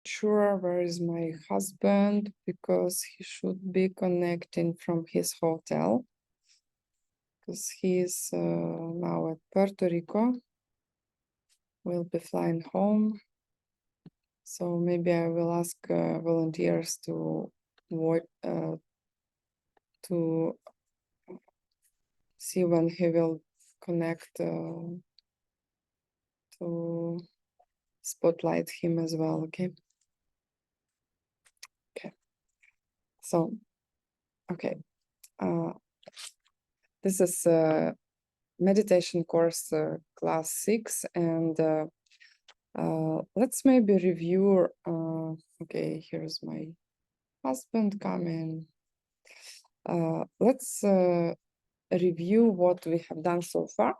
sure where is my husband because he should be connecting from his hotel because he's now at Puerto Rico. We'll be flying home. So maybe I will ask volunteers to see when he will connect to spotlight him as well. Okay. So, okay. This is meditation course class 6, and let's maybe review. Okay, here's my husband coming. Let's review what we have done so far.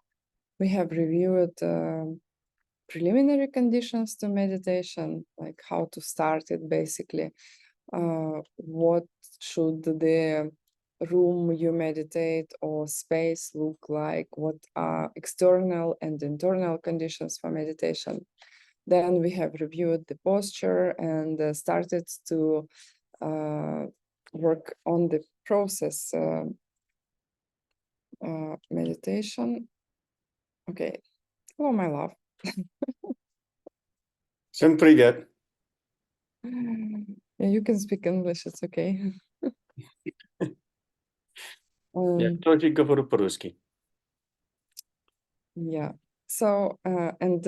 We have reviewed preliminary conditions to meditation, like how to start it basically. What should the room you meditate or space look like? What are external and internal conditions for meditation? Then we have reviewed the posture and started to work on the process meditation. Okay. Hello, my love. Sound pretty good. Yeah, you can speak English, it's okay. Yeah, только говорю по-русски. Yeah. So, and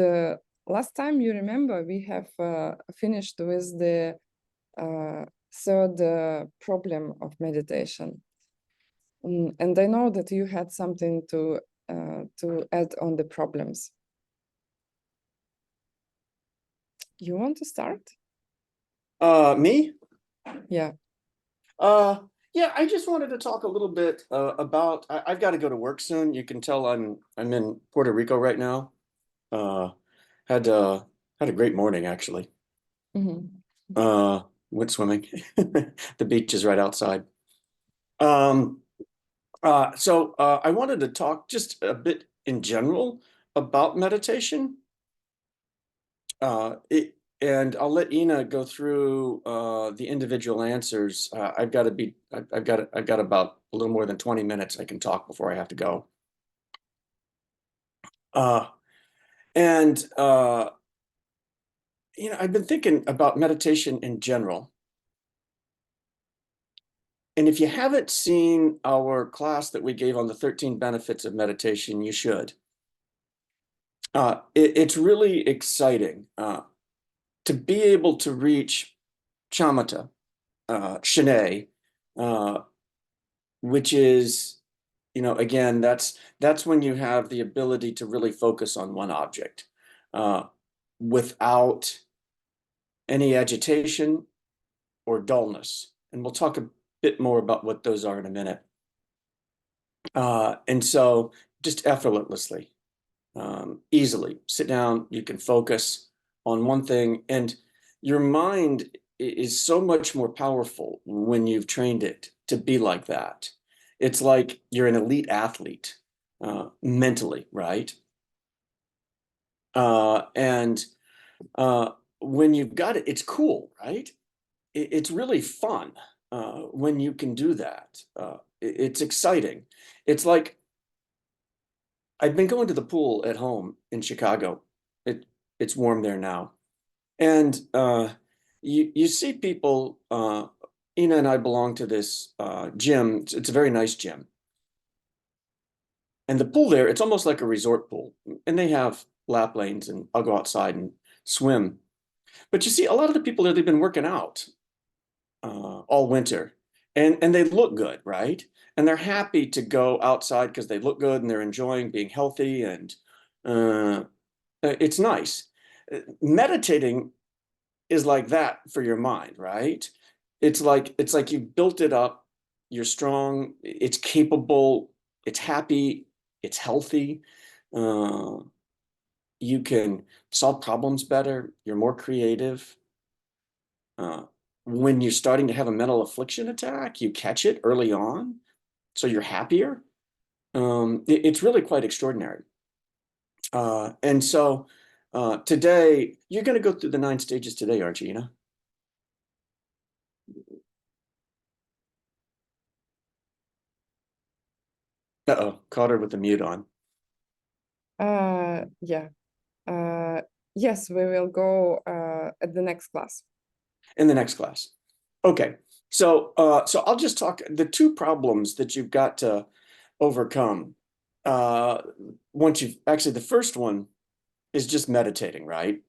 last time you remember we have finished with the third problem of meditation. And I know that you had something to add on the problems. You want to start? Me? Yeah. Yeah, I just wanted to talk a little bit about. I've got to go to work soon. You can tell I'm in Puerto Rico right now. Had a great morning actually. Went swimming. The beach is right outside. So I wanted to talk just a bit in general about meditation. And I'll let Ina go through the individual answers. I've got about a little more than 20 minutes I can talk before I have to go. I've been thinking about meditation in general. And if you haven't seen our class that we gave on the 13 benefits of meditation, you should. It's really exciting to be able to reach shamatha, Shanae, which is, again, that's when you have the ability to really focus on one object without any agitation or dullness. And we'll talk a bit more about what those are in a minute. And so just effortlessly, easily sit down, you can focus on one thing, and your mind is so much more powerful when you've trained it to be like that. It's like you're an elite athlete mentally, right? And when you've got it, it's cool, right? It's really fun when you can do that. It's exciting. It's like I've been going to the pool at home in Chicago. It's warm there now. And you see people, Ina and I belong to this gym. It's a very nice gym. And the pool there, it's almost like a resort pool. And they have lap lanes, and I'll go outside and swim. But you see, a lot of the people there, they've been working out all winter. And they look good, right? And they're happy to go outside because they look good and they're enjoying being healthy, and it's nice. Meditating is like that for your mind, right? It's like you've built it up, you're strong, it's capable, it's happy, it's healthy. You can solve problems better, you're more creative. When you're starting to have a mental affliction attack, you catch it early on, so you're happier. It's really quite extraordinary. And so today, you're going to go through the 9 stages today, aren't you, Ina? Uh-oh, caught her with the mute on. Yeah. Yes, we will go at the next class. In the next class. Okay. So I'll just talk the two problems that you've got to overcome. Once you've actually, the first one is just meditating, right?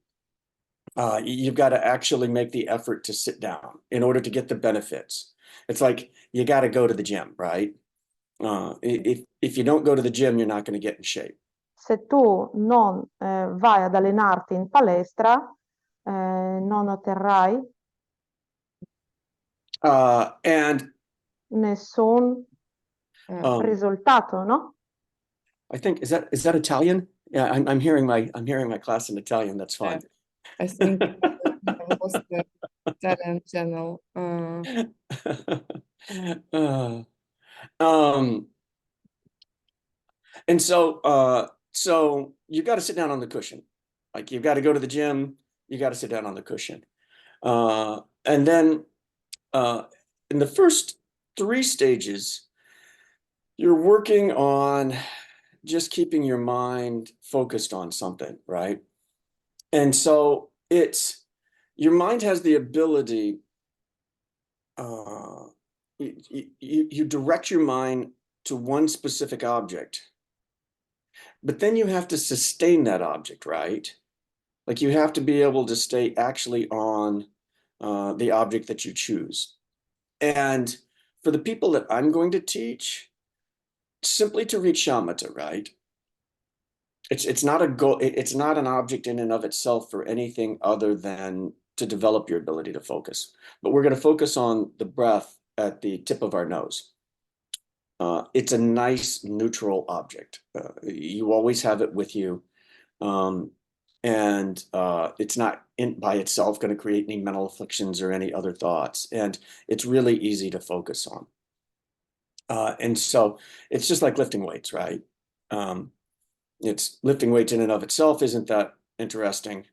You've got to actually make the effort to sit down in order to get the benefits. It's like you got to go to the gym, right? If you don't go to the gym, you're not going to get in shape. Se tu non vai ad allenarti in palestra, non otterrai And nessun risultato, no? I think is that Italian? Yeah, I'm hearing my class in Italian. That's fine. I think I lost the Italian channel. And so you got to sit down on the cushion. Like you've got to go to the gym, you got to sit down on the cushion. And then in the first 3 stages, you're working on just keeping your mind focused on something, right? And so your mind has the ability, you direct your mind to one specific object, but then you have to sustain that object, right? Like you have to be able to stay actually on the object that you choose. And for the people that I'm going to teach, simply to reach shamatha, right? It's not a goal, it's not an object in and of itself for anything other than to develop your ability to focus. But we're going to focus on the breath at the tip of our nose. It's a nice neutral object. You always have it with you. And it's not by itself going to create any mental afflictions or any other thoughts. And it's really easy to focus on. And so it's just like lifting weights, right? It's lifting weights in and of itself isn't that interesting,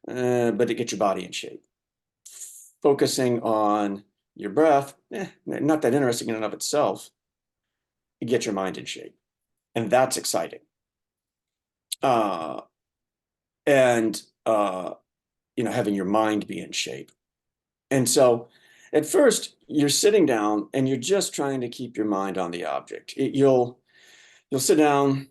but it gets your body in shape. Focusing on your breath, not that interesting in and of itself. You get your mind in shape, and that's exciting. And having your mind be in shape. And so at first you're sitting down and you're just trying to keep your mind on the object. You'll sit down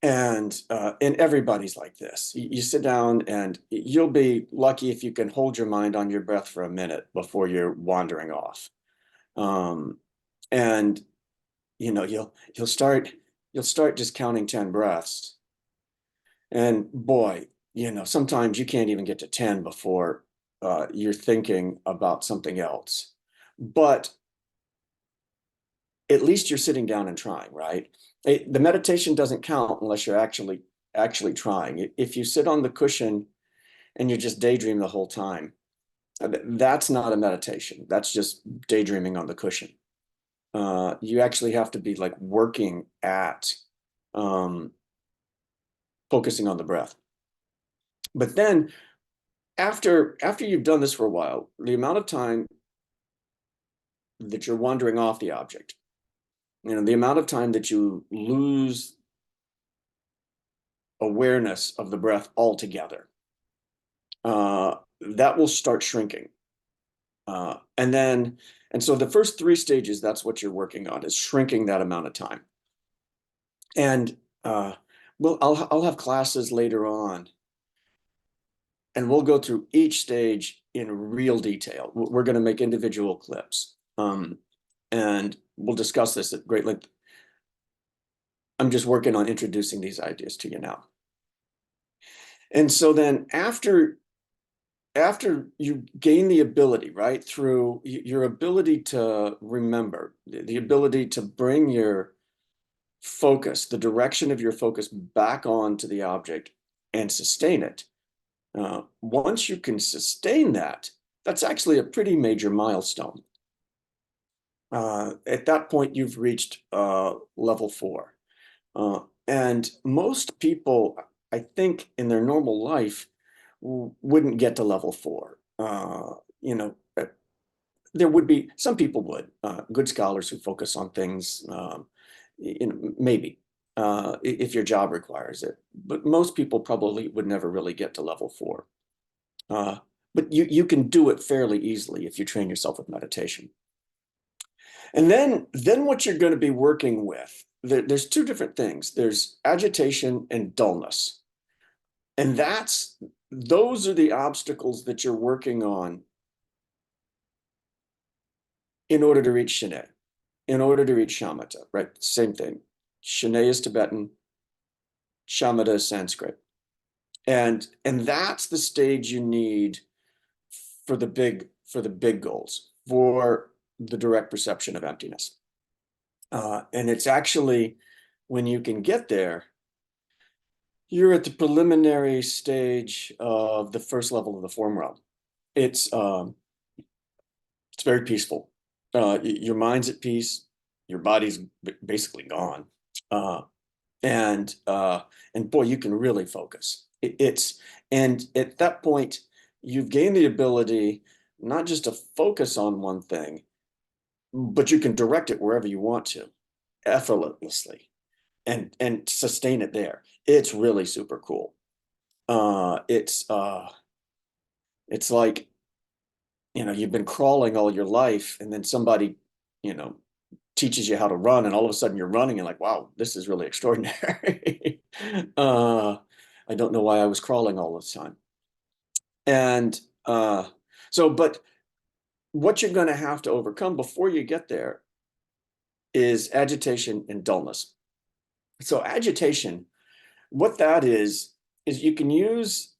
and everybody's like this. You sit down and you'll be lucky if you can hold your mind on your breath for a minute before you're wandering off. And you'll start just counting 10 breaths. And boy, sometimes you can't even get to 10 before you're thinking about something else. But at least you're sitting down and trying, right? The meditation doesn't count unless you're actually trying. If you sit on the cushion and you just daydream the whole time, that's not a meditation. That's just daydreaming on the cushion. You actually have to be like working at focusing on the breath. But then after you've done this for a while, the amount of time that you're wandering off the object, the amount of time that you lose awareness of the breath altogether, that will start shrinking. And so the first 3 stages, that's what you're working on, is shrinking that amount of time. And I'll have classes later on, and we'll go through each stage in real detail. We're going to make individual clips, and we'll discuss this at great length. I'm just working on introducing these ideas to you now. And so then after you gain the ability, right, through your ability to remember, the ability to bring your focus, the direction of your focus back onto the object and sustain it. Once you can sustain that, that's actually a pretty major milestone. At that point, you've reached level 4. And most people, I think, in their normal life, wouldn't get to level 4. There would be some people would, good scholars who focus on things maybe if your job requires it, but most people probably would never really get to level 4. But you can do it fairly easily if you train yourself with meditation. And then what you're going to be working with, there's 2 different things. There's agitation and dullness. And those are the obstacles that you're working on in order to reach Shine, in order to reach Shamatha, right? Same thing. Shine is Tibetan, Shamatha is Sanskrit. And that's the stage you need for the big goals, for the direct perception of emptiness. And it's actually, when you can get there, you're at the preliminary stage of the first level of the form realm. It's very peaceful. Your mind's at peace, your body's basically gone, and boy, you can really focus. And at that point, you've gained the ability not just to focus on one thing, but you can direct it wherever you want to, effortlessly, and sustain it there. It's really super cool. It's like, you've been crawling all your life, and then somebody, teaches you how to run, and all of a sudden you're running, and like, wow, this is really extraordinary. I don't know why I was crawling all the time. And but what you're going to have to overcome before you get there is agitation and dullness. So agitation, what that is you can use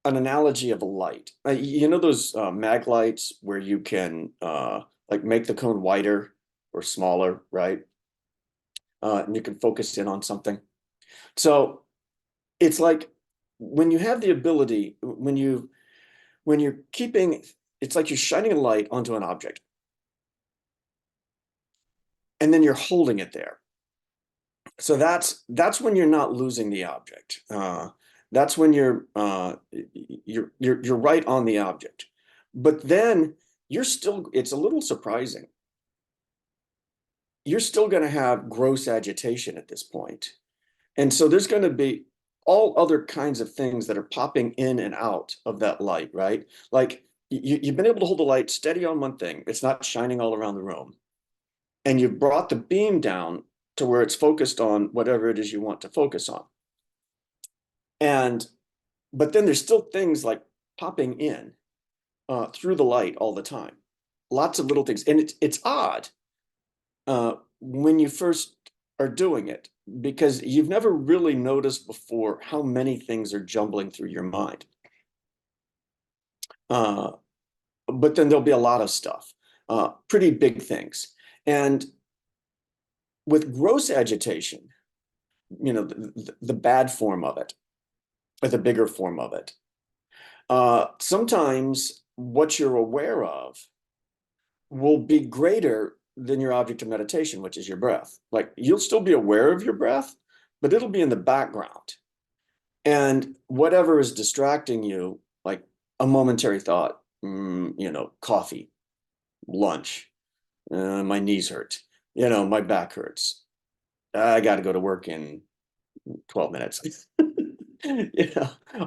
an analogy of a light. Those mag lights where you can like make the cone wider or smaller, right? And you can focus in on something. So it's like when you have the ability, when you're keeping, it's like you're shining a light onto an object, and then you're holding it there. So that's when you're not losing the object. That's when you're right on the object. But then it's a little surprising. You're still going to have gross agitation at this point. And so there's going to be all other kinds of things that are popping in and out of that light, right? Like you've been able to hold the light steady on one thing. It's not shining all around the room. And you've brought the beam down to where it's focused on whatever it is you want to focus on. But then there's still things like popping in through the light all the time. Lots of little things. And it's odd when you first are doing it, because you've never really noticed before how many things are jumbling through your mind. But then there'll be a lot of stuff, pretty big things. And with gross agitation, the bad form of it, or the bigger form of it, sometimes what you're aware of will be greater than your object of meditation, which is your breath. Like you'll still be aware of your breath, but it'll be in the background. And whatever is distracting you, like a momentary thought, coffee, lunch, my knees hurt, my back hurts. I got to go to work in 12 minutes.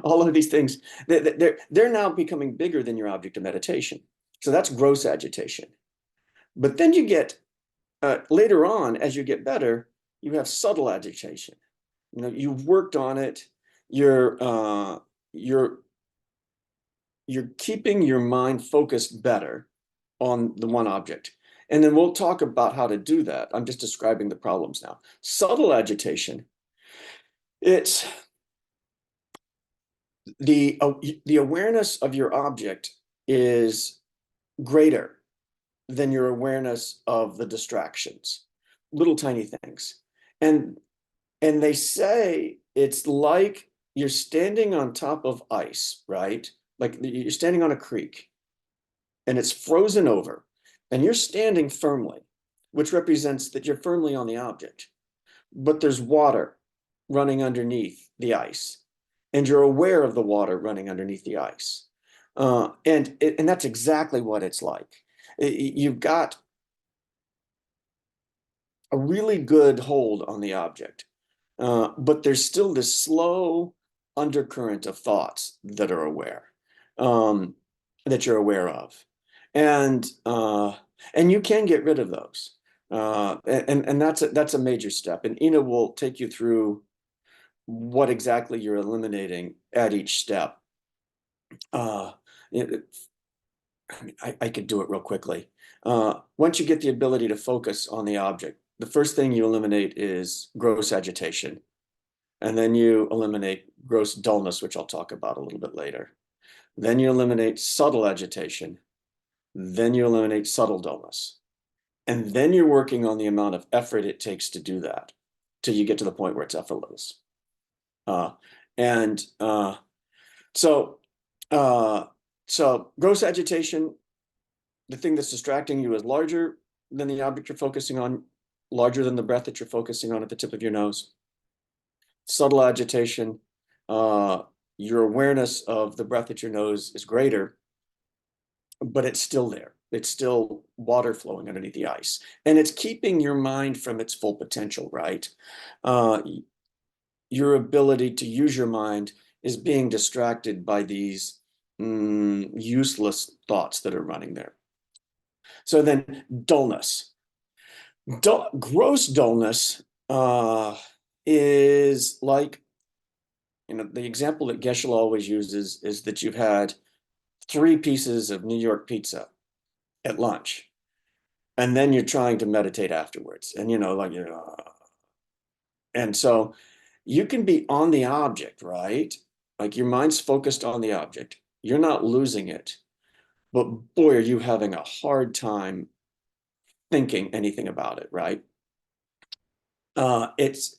All of these things, they're now becoming bigger than your object of meditation. So that's gross agitation. But then you get, later on, as you get better, you have subtle agitation. You've worked on it. You're keeping your mind focused better on the one object. And then we'll talk about how to do that. I'm just describing the problems now. Subtle agitation, it's the awareness of your object is greater than your awareness of the distractions, little tiny things. And they say it's like you're standing on top of ice, right? Like you're standing on a creek and it's frozen over, and you're standing firmly, which represents that you're firmly on the object. But there's water running underneath the ice, and you're aware of the water running underneath the ice. And that's exactly what it's like. You've got a really good hold on the object. But there's still this slow undercurrent of thoughts that are that you're aware of. And you can get rid of those. And that's a major step. And Ina will take you through what exactly you're eliminating at each step. I mean, I could do it real quickly. Once you get the ability to focus on the object, the first thing you eliminate is gross agitation. And then you eliminate gross dullness, which I'll talk about a little bit later. Then you eliminate subtle agitation. Then you eliminate subtle dullness. And then you're working on the amount of effort it takes to do that till you get to the point where it's effortless. So gross agitation, the thing that's distracting you is larger than the object you're focusing on, larger than the breath that you're focusing on at the tip of your nose. Subtle agitation, your awareness of the breath at your nose is greater, but it's still there. It's still water flowing underneath the ice. And it's keeping your mind from its full potential, right? Your ability to use your mind is being distracted by these useless thoughts that are running there. So then dullness. Gross dullness is like, the example that Geshe always uses is that you've had 3 pieces of New York pizza at lunch, and then you're trying to meditate afterwards. And, and so you can be on the object, right? Like your mind's focused on the object. You're not losing it, but boy, are you having a hard time thinking anything about it, right? It's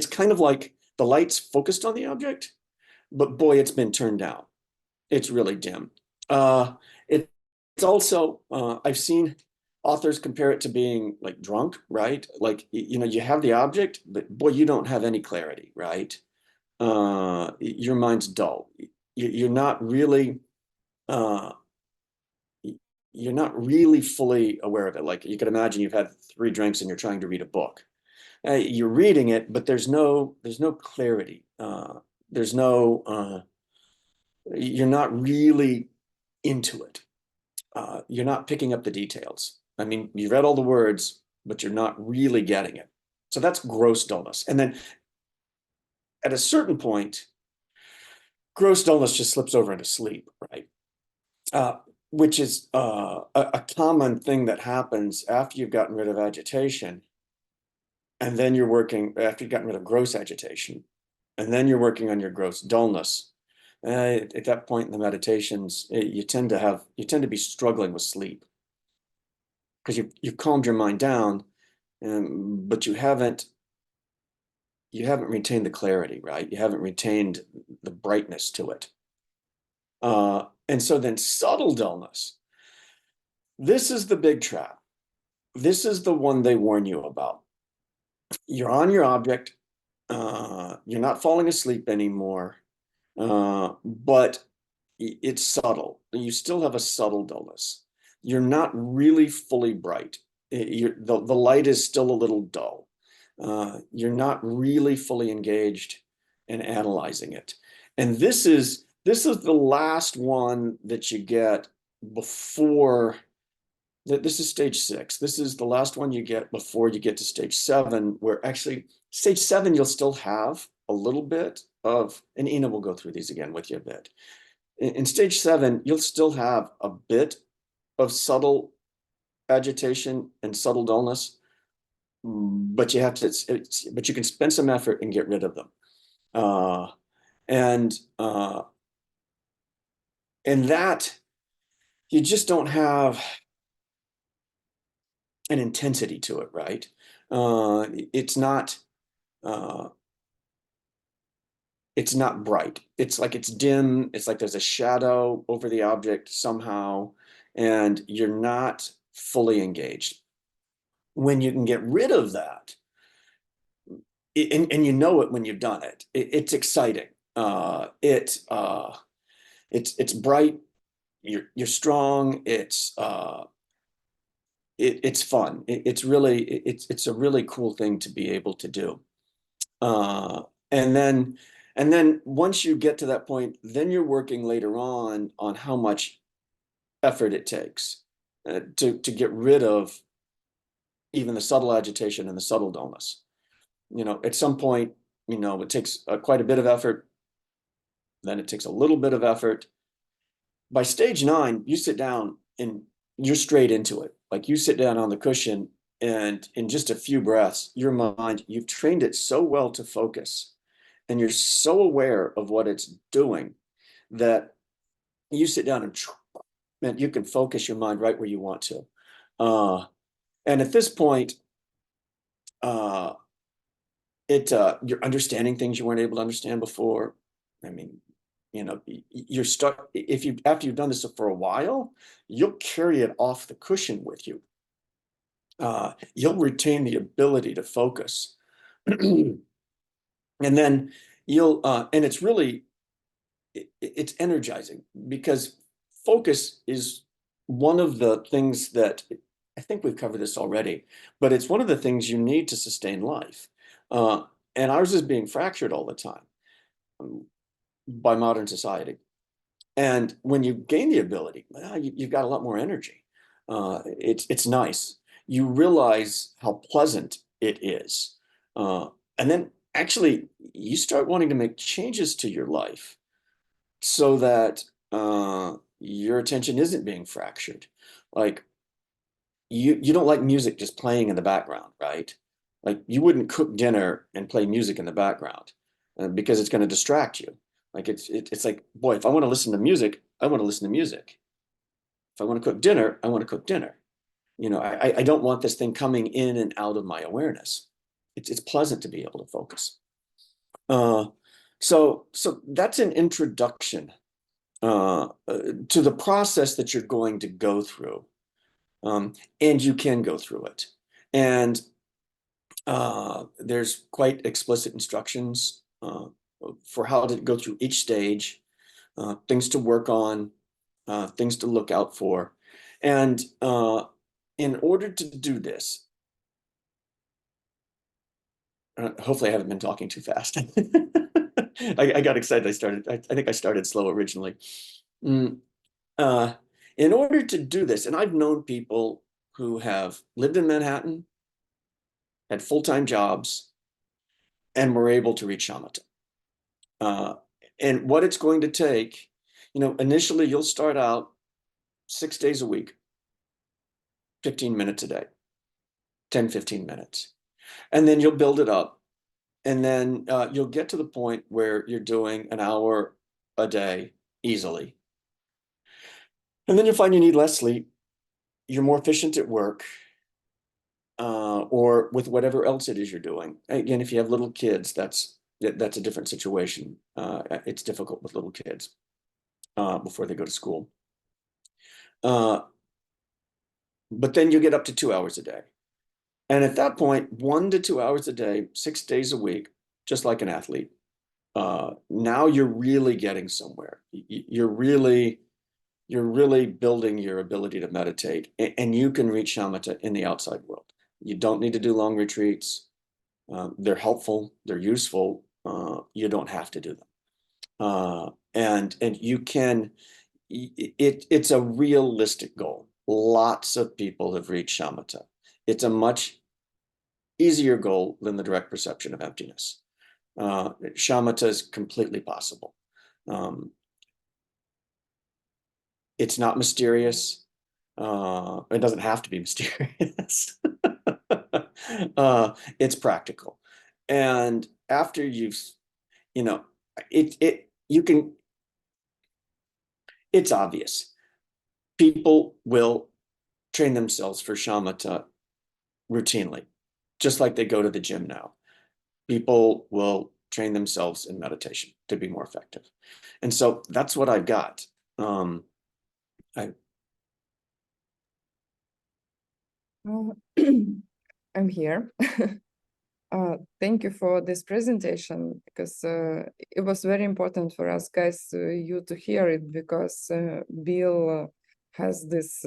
kind of like the light's focused on the object, but boy, it's been turned down. It's really dim. It's also, I've seen authors compare it to being like drunk, right? Like, you have the object, but boy, you don't have any clarity, right? Your mind's dull. You're not really, you're not really fully aware of it. Like you could imagine you've had 3 drinks and you're trying to read a book. You're reading it, but there's no clarity. You're not really into it. You're not picking up the details. I mean, you read all the words, but you're not really getting it. So that's gross dullness. And then at a certain point, gross dullness just slips over into sleep, right? Which is a common thing that happens after you've gotten rid of agitation. And then you're working, after you've gotten rid of gross agitation, and then you're working on your gross dullness. At that point in the meditations, you tend to be struggling with sleep because you've calmed your mind down, but you haven't retained the clarity, right? You haven't retained the brightness to it. And so then subtle dullness. This is the big trap. This is the one they warn you about. You're on your object. You're not falling asleep anymore. But it's subtle. You still have a subtle dullness. You're not really fully bright. The light is still a little dull. You're not really fully engaged in analyzing it. And this is the last one that you get before. This is stage 6. This is the last one you get before you get to stage 7, where actually stage 7, you'll still have a little bit of, and Ina will go through these again with you a bit. In stage 7, you'll still have a bit of subtle agitation and subtle dullness, but you can spend some effort and get rid of them. And that you just don't have an intensity to it, right? It's not bright. It's like it's dim. It's like there's a shadow over the object somehow, and you're not fully engaged. When you can get rid of that, and you know it when you've done it, it's exciting. It's bright. You're strong. it's fun. It's really, it's a really cool thing to be able to do. And then once you get to that point, then you're working later on how much effort it takes to get rid of even the subtle agitation and the subtle dullness. At some point, it takes quite a bit of effort. Then it takes a little bit of effort. By stage 9, you sit down and you're straight into it. Like, you sit down on the cushion, and in just a few breaths, your mind, you've trained it so well to focus, and you're so aware of what it's doing that you sit down and you can focus your mind right where you want to. And at this point, you're understanding things you weren't able to understand before. I mean, you're stuck. After you've done this for a while, you'll carry it off the cushion with you. You'll retain the ability to focus. And then and it's really, it's energizing, because focus is one of the things that, I think we've covered this already, but it's one of the things you need to sustain life. And ours is being fractured all the time by modern society. And when you gain the ability, you've got a lot more energy. It's nice. You realize how pleasant it is. And then actually you start wanting to make changes to your life so that your attention isn't being fractured. Like, you don't like music just playing in the background, right? Like, you wouldn't cook dinner and play music in the background because it's going to distract you. Like, it's like, boy, if I want to listen to music, I want to listen to music. If I want to cook dinner, I want to cook dinner. I don't want this thing coming in and out of my awareness. It's pleasant to be able to focus. So that's an introduction to the process that you're going to go through. And you can go through it. And there's quite explicit instructions for how to go through each stage, things to work on, things to look out for. And in order to do this, hopefully I haven't been talking too fast. I got excited. I think I started slow originally. In order to do this, and I've known people who have lived in Manhattan, had full-time jobs, and were able to reach shamatha. And what it's going to take, initially you'll start out 6 days a week, 15 minutes a day, 10, 15 minutes. And then you'll build it up. And then you'll get to the point where you're doing an hour a day easily. And then you'll find you need less sleep. You're more efficient at work, or with whatever else it is you're doing. Again, if you have little kids, that's a different situation. It's difficult with little kids before they go to school. But then you get up to 2 hours a day. And at that point, 1 to 2 hours a day, 6 days a week, just like an athlete. Now you're really getting somewhere. You're really building your ability to meditate, and you can reach shamatha in the outside world. You don't need to do long retreats. They're helpful, they're useful. You don't have to do them. And you can, it's a realistic goal. Lots of people have reached shamatha. It's a much easier goal than the direct perception of emptiness. Shamatha is completely possible. It's not mysterious. It doesn't have to be mysterious. It's practical. And after it's obvious. People will train themselves for shamatha routinely, just like they go to the gym now. People will train themselves in meditation to be more effective. And so that's what I've got. I'm here. Thank you for this presentation, because it was very important for us guys, you to hear it, because Bill has this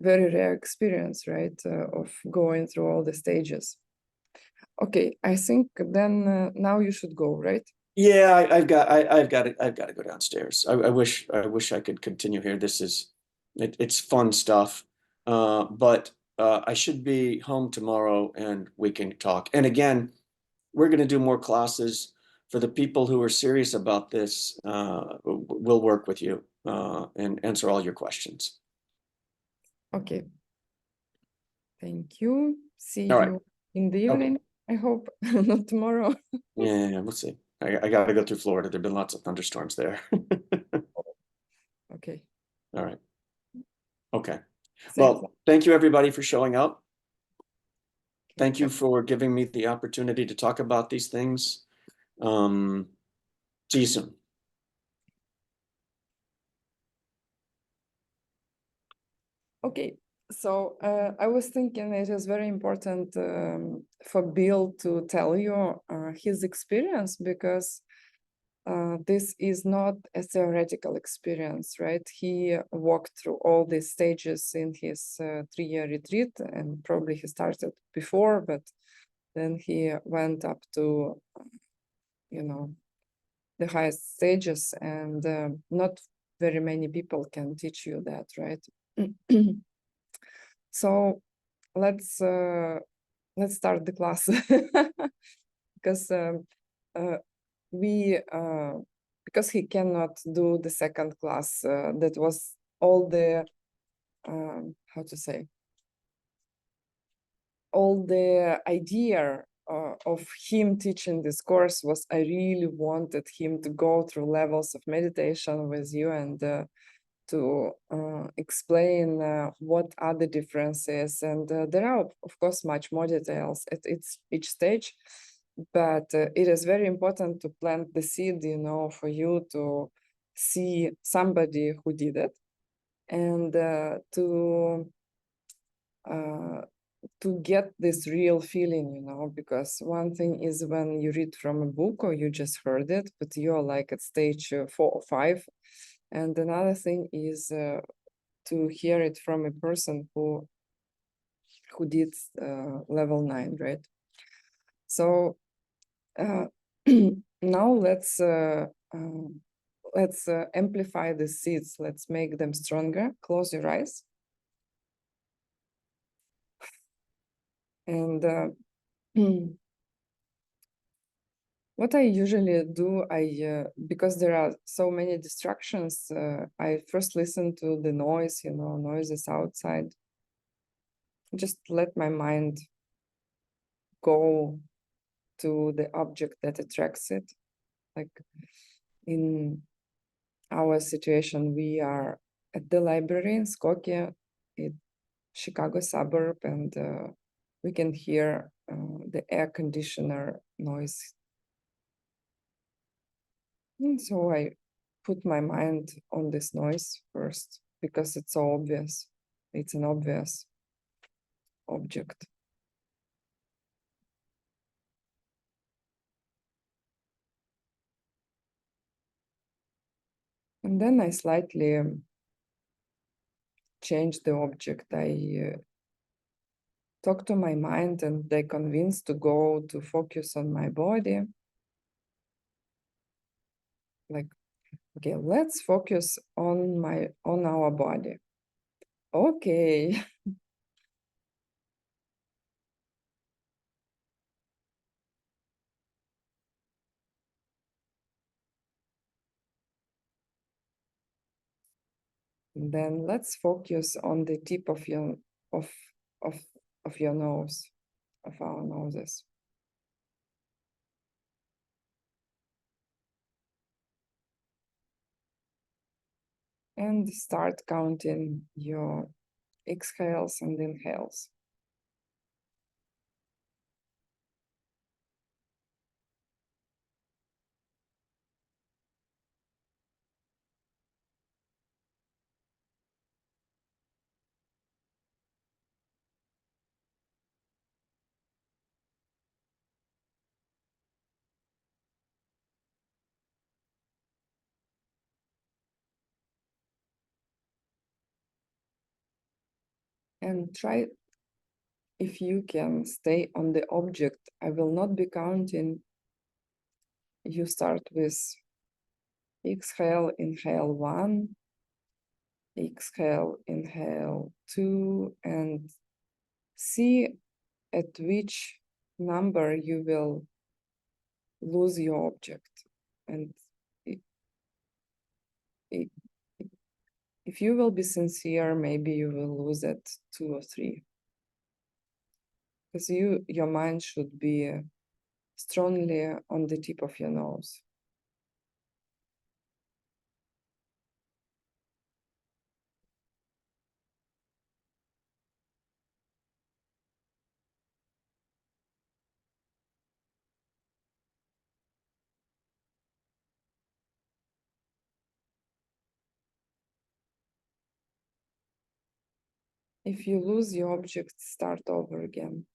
very rare experience, right? Of going through all the stages. Okay, I think then now you should go, right? Yeah, I've got to go downstairs. I wish I could continue here. It's fun stuff. But I should be home tomorrow and we can talk. And again, we're going to do more classes for the people who are serious about this. We'll work with you and answer all your questions. Okay. Thank you. See All right. you in the Okay. evening. I hope not tomorrow. Yeah, we'll see. I got to go through Florida. There've been lots of thunderstorms there. Okay. All right. Okay. Thanks. Well, thank you everybody for showing up. Okay. Thank you for giving me the opportunity to talk about these things. See you soon. Okay. So I was thinking it is very important for Bill to tell you his experience, because this is not a theoretical experience, right? He walked through all these stages in his 3-year retreat, and probably he started before, but then he went up to, you know, the highest stages, and not very many people can teach you that, right? So let's start the class because because he cannot do the second class. That was all the how to say, all the idea of him teaching this course was I really wanted him to go through levels of meditation with you, and to explain what are the differences. And there are, of course, much more details at each stage, but it is very important to plant the seed, you know, for you to see somebody who did it, and to get this real feeling, you know, because one thing is when you read from a book or you just heard it, but you're like at stage 4 or 5. And another thing is to hear it from a person who did level 9, right? So now let's amplify the seeds. Let's make them stronger. Close your eyes. And what I usually do, because there are so many distractions, I first listen to the noise, you know, noises outside. Just let my mind go to the object that attracts it. Like in our situation, we are at the library in Skokie, in Chicago suburb, and we can hear the air conditioner noise. And so I put my mind on this noise first, because it's so obvious. It's an obvious object. And then I slightly change the object. I talk to my mind, and they convince to go to focus on my body. Like, okay, let's focus on our body. Okay. Then let's focus on the tip of your of of your nose, of our noses. And start counting your exhales and inhales. And try, if you can stay on the object. I will not be counting. You start with exhale, inhale 1, exhale, inhale 2, and see at which number you will lose your object. And if you will be sincere, maybe you will lose at 2 or 3. Because your mind should be strongly on the tip of your nose. If you lose your object, start over again.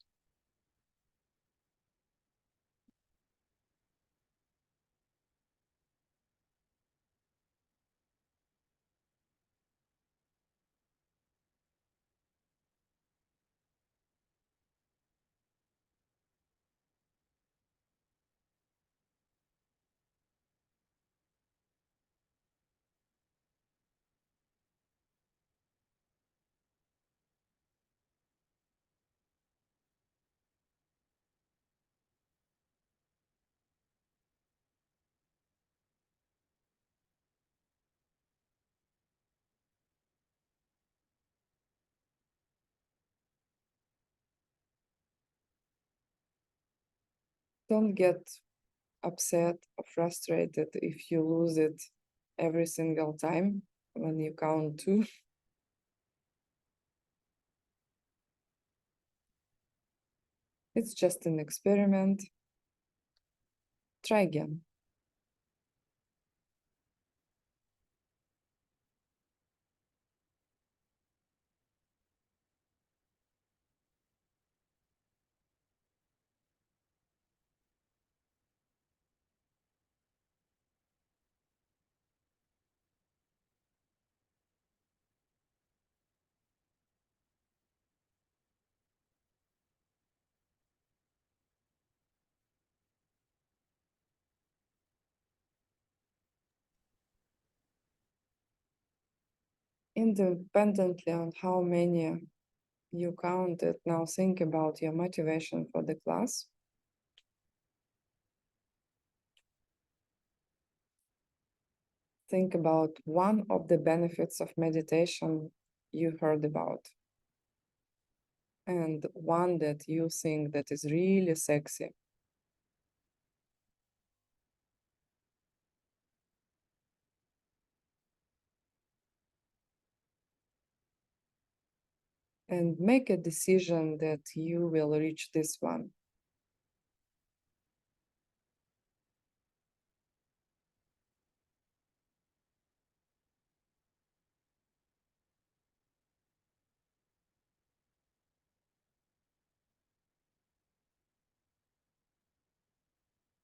Don't get upset or frustrated if you lose it every single time when you count 2. It's just an experiment. Try again. Independently on how many you counted, now think about your motivation for the class. Think about one of the benefits of meditation you heard about, and one that you think that is really sexy. And make a decision that you will reach this one.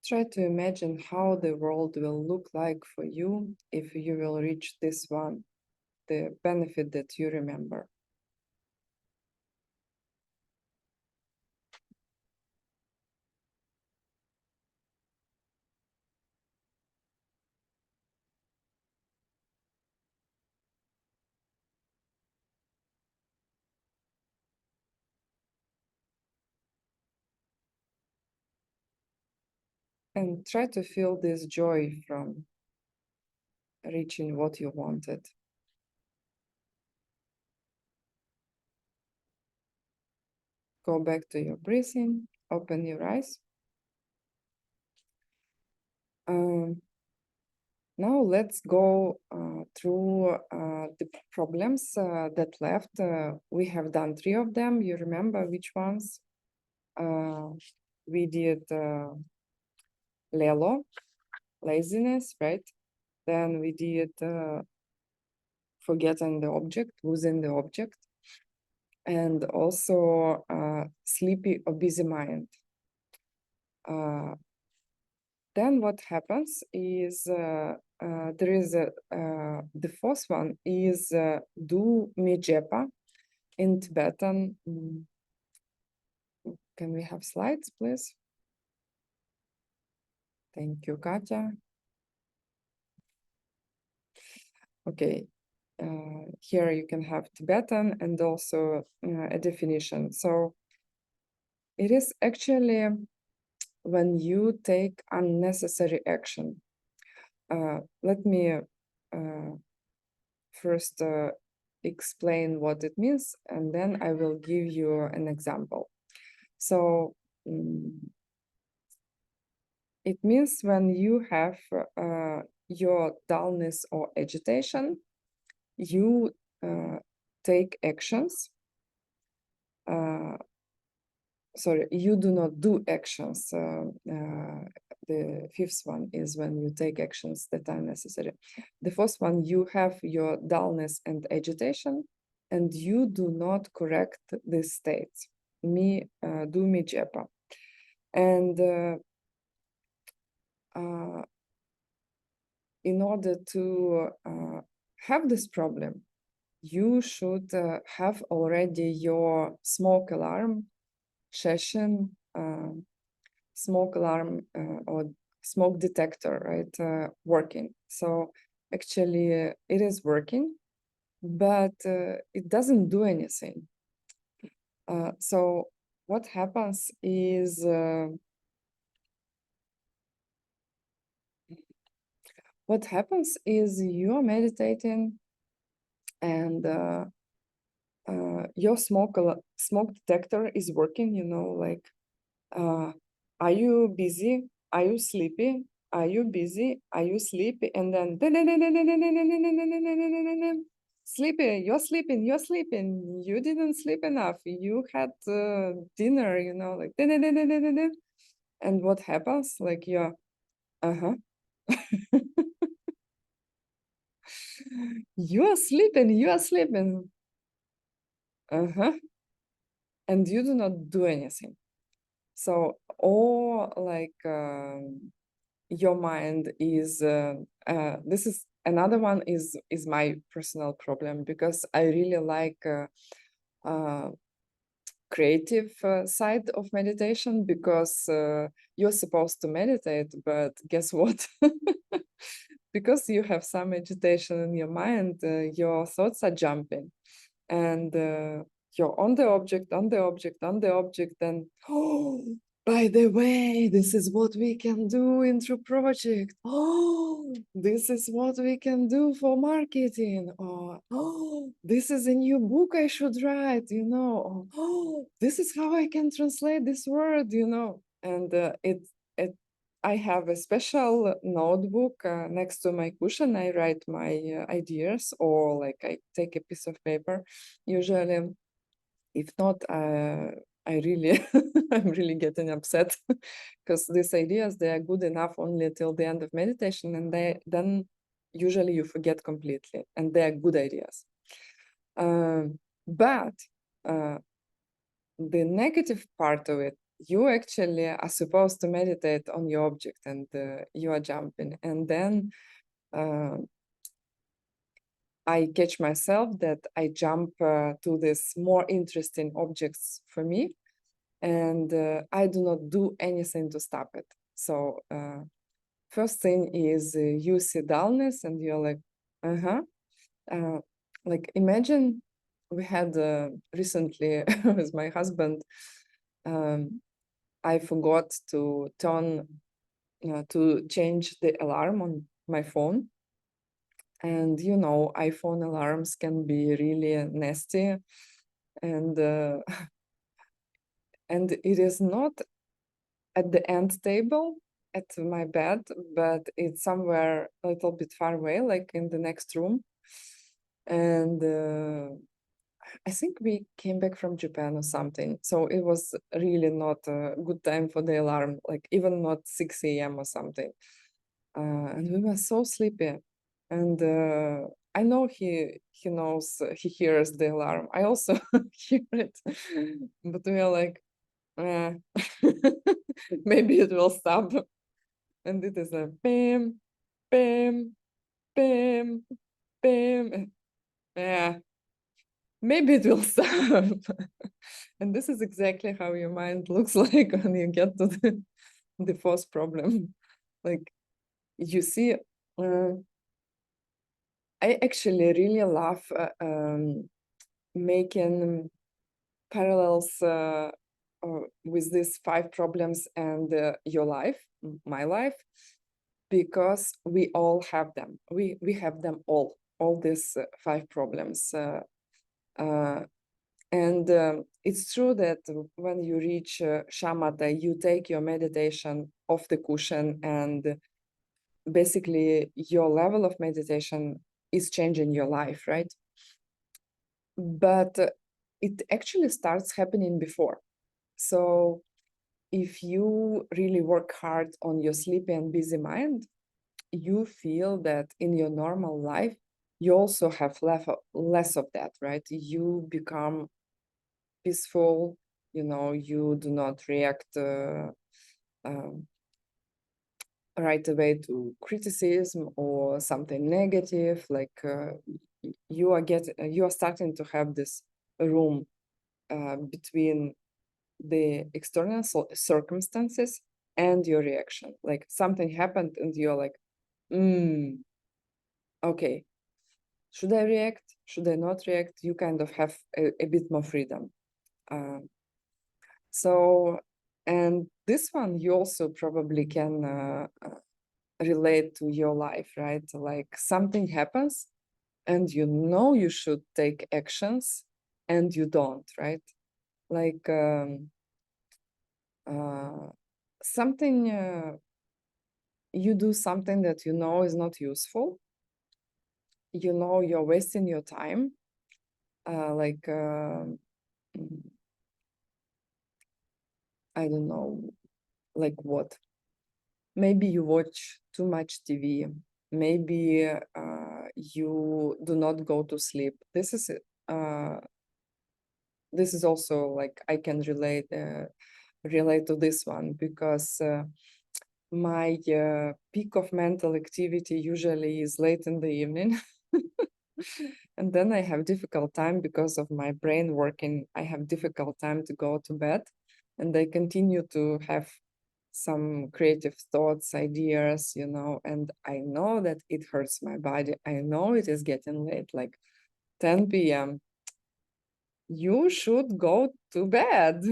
Try to imagine how the world will look like for you if you will reach this one, the benefit that you remember. And try to feel this joy from reaching what you wanted. Go back to your breathing, open your eyes. Now let's go through the problems that left. We have done 3 of them. You remember which ones? We did lelo, laziness, right? Then we did forgetting the object, losing the object, and also sleepy or busy mind. Then what happens is there is the 4th one is do mi jepa. in Tibetan, can we have slides, please? Thank you, Katya. Okay, here you can have Tibetan and also a definition. So it is actually when you take unnecessary action. Let me first explain what it means, and then I will give you an example. So it means when you have your dullness or agitation, you take actions. Sorry, you do not do actions. The fifth one is when you take actions that are necessary. The first one, you have your dullness and agitation, and you do not correct these states. Do me jepa. And in order to have this problem, you should have already your smoke alarm session, smoke alarm or smoke detector, right, working. So actually it is working, but it doesn't do anything. So what happens is you're meditating and your smoke detector is working, you know, like, are you busy? Are you sleepy? Are you busy? Are you sleepy? And then sleepy, you're sleeping, you're sleeping. You didn't sleep enough. You had dinner, you know, like, and what happens? Like, you're, you are sleeping, you are sleeping. And you do not do anything. So, or like your mind is, this is another one is my personal problem, because I really like creative side of meditation, because you're supposed to meditate, but guess what? Because you have some agitation in your mind, your thoughts are jumping, and you're on the object, and oh, by the way, this is what we can do in True Project. Oh, this is what we can do for marketing. Or, oh, this is a new book I should write, you know. Or, oh, this is how I can translate this word, you know. And I have a special notebook next to my cushion. I write my ideas, or like I take a piece of paper. Usually, if not, I really, I'm really getting upset, because these ideas, they are good enough only till the end of meditation, and then usually you forget completely, and they are good ideas. But the negative part of it, you actually are supposed to meditate on your object, and you are jumping, and then I catch myself that I jump to these more interesting objects for me, and I do not do anything to stop it. So first thing is you see dullness, and you're like, like, imagine we had recently with my husband, I forgot to change the alarm on my phone. And you know, iPhone alarms can be really nasty, and and it is not at the end table at my bed, but it's somewhere a little bit far away, like in the next room. And I think we came back from Japan or something, so it was really not a good time for the alarm, like even not 6 a.m. or something. And we were so sleepy, and I know he knows, he hears the alarm. I also hear it, but we are like, maybe it will stop. And it is a bam, bam, bam, bam. Yeah, maybe it will stop. And this is exactly how your mind looks like when you get to the fourth problem. Like, you see, I actually really love making parallels with these 5 problems and your life, my life, because we all have them. We have them all these 5 problems. And it's true that when you reach shamatha, you take your meditation off the cushion, and basically your level of meditation is changing your life, right? But it actually starts happening before. So if you really work hard on your sleepy and busy mind, you feel that in your normal life, you also have less of that, right? You become peaceful, you do not react right away to criticism or something negative. Like you are starting to have this room between the external circumstances and your reaction. Like something happened and you're like, okay, should I react? Should I not react? You kind of have a bit more freedom. So, and this one you also probably can relate to your life, right? Like something happens and you should take actions and you don't, right? Like something, you do something that you know is not useful. You're wasting your time. I don't know, like what? Maybe you watch too much TV. Maybe you do not go to sleep. This is also like I can relate to this one, because my peak of mental activity usually is late in the evening. And then I have difficult time because of my brain working. I have difficult time to go to bed, and I continue to have some creative thoughts, ideas, and I know that it hurts my body. I know it is getting late, like 10 p.m. You should go to bed.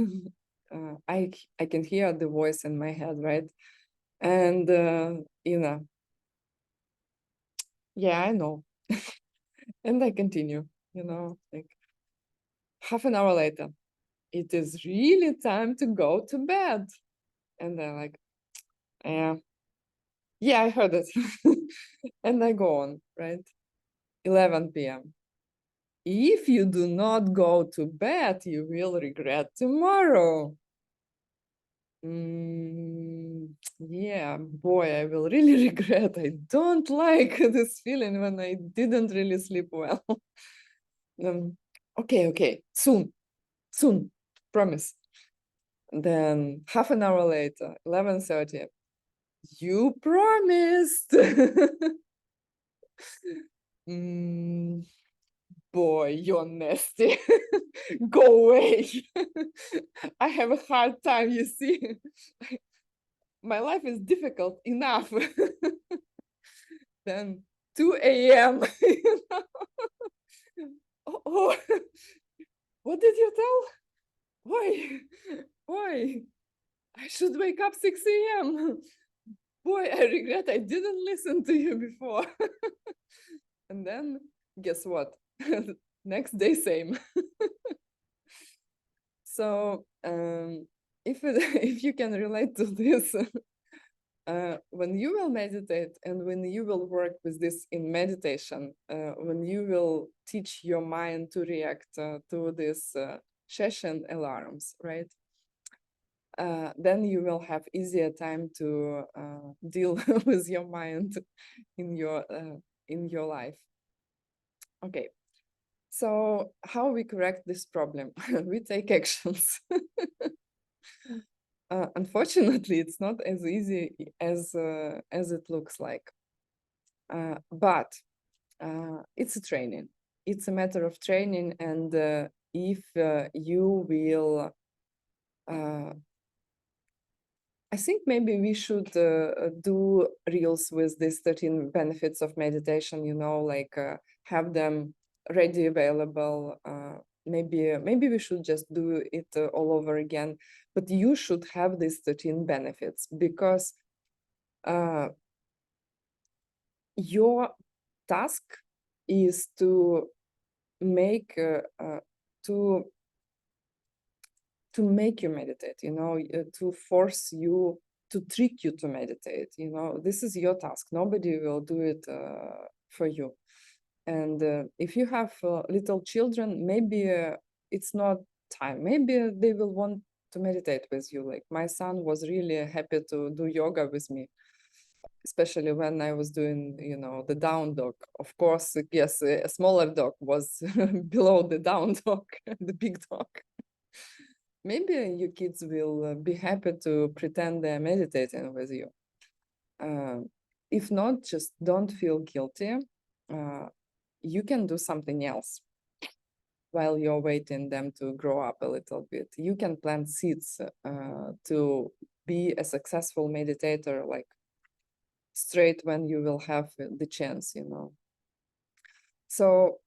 I can hear the voice in my head, right? And yeah, I know. And I continue, like half an hour later, it is really time to go to bed. And they're like, yeah, I heard it. And I go on, right? 11 p.m. If you do not go to bed, you will regret tomorrow. Yeah, boy, I will really regret. I don't like this feeling when I didn't really sleep well. Okay, soon, promise. Then half an hour later, 11:30, you promised. Boy, you're nasty. Go away. I have a hard time, you see. My life is difficult enough. Then 2 a.m. Oh, what did you tell? Why? I should wake up 6 a.m. Boy, I regret I didn't listen to you before. And then guess what? Next day, same. So if you can relate to this, when you will meditate and when you will work with this in meditation, when you will teach your mind to react to these session alarms, right? Then you will have easier time to deal with your mind in your life. Okay, so how we correct this problem? We take actions. Unfortunately, it's not as easy as it looks like, but it's a training. it's a matter of training, and if you will, I think maybe we should do reels with these 13 benefits of meditation, you know, like have them ready, available. Maybe we should just do it all over again, but you should have these 13 benefits, because your task is to make to make you meditate, you know, to force you, to trick you to meditate. You know, this is your task. Nobody will do it for you. And if you have little children, maybe it's not time. Maybe they will want to meditate with you. Like my son was really happy to do yoga with me, especially when I was doing, you know, the down dog. Of course, yes, a smaller dog was below the down dog, the big dog. Maybe your kids will be happy to pretend they're meditating with you. If not, just don't feel guilty. You can do something else while you're waiting them to grow up a little bit. You can plant seeds to be a successful meditator, like straight when you will have the chance, you know. So